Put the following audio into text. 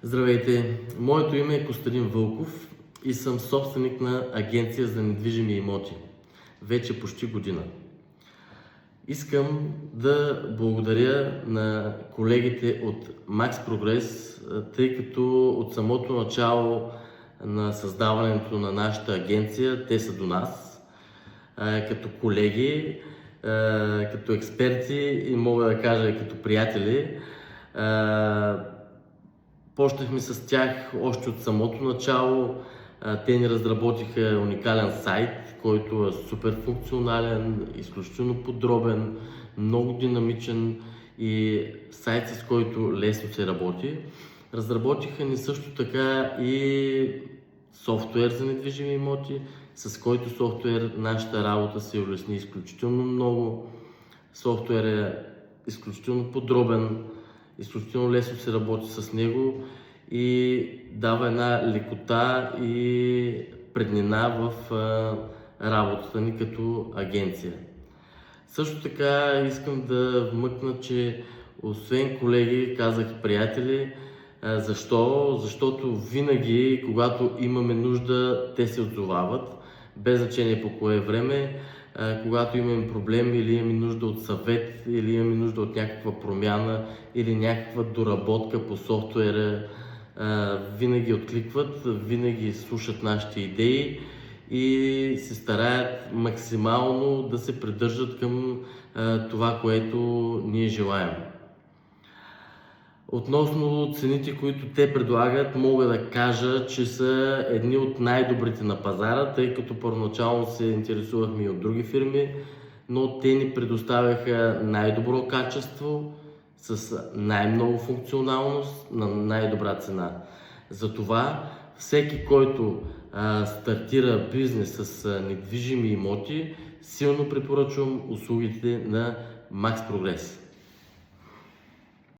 Здравейте! Моето име е Костадин Вълков и съм собственик на агенция за недвижими имоти. Вече почти година. Искам да благодаря на колегите от Max Progress, тъй като от самото начало на създаването на нашата агенция те са до нас, като колеги, като експерти и мога да кажа като приятели. Почнахме с тях още от самото начало. Те ни разработиха уникален сайт, който е супер функционален, изключително подробен, много динамичен и сайт, с който лесно се работи. Разработиха ни също така и софтуер за недвижими имоти, с който софтуер нашата работа се улесни изключително много. Софтуер е изключително подробен, изключително лесно се работи с него и дава една лекота и преднина в работата ни като агенция. Също така искам да вмъкна, че освен колеги, казах и приятели. Защо? Защото винаги, когато имаме нужда, те се отзовават, без значение по кое време. Когато имаме проблем или имаме нужда от съвет, или имаме нужда от някаква промяна, или някаква доработка по софтуера, винаги откликват, винаги слушат нашите идеи и се стараят максимално да се придържат към това, което ние желаем. Относно цените, които те предлагат, мога да кажа, че са едни от най-добрите на пазара, тъй като първоначално се интересувахме и от други фирми, но те ни предоставяха най-добро качество с най-много функционалност на най-добра цена. Затова всеки, който стартира бизнес с недвижими имоти, силно препоръчвам услугите на Max Progress.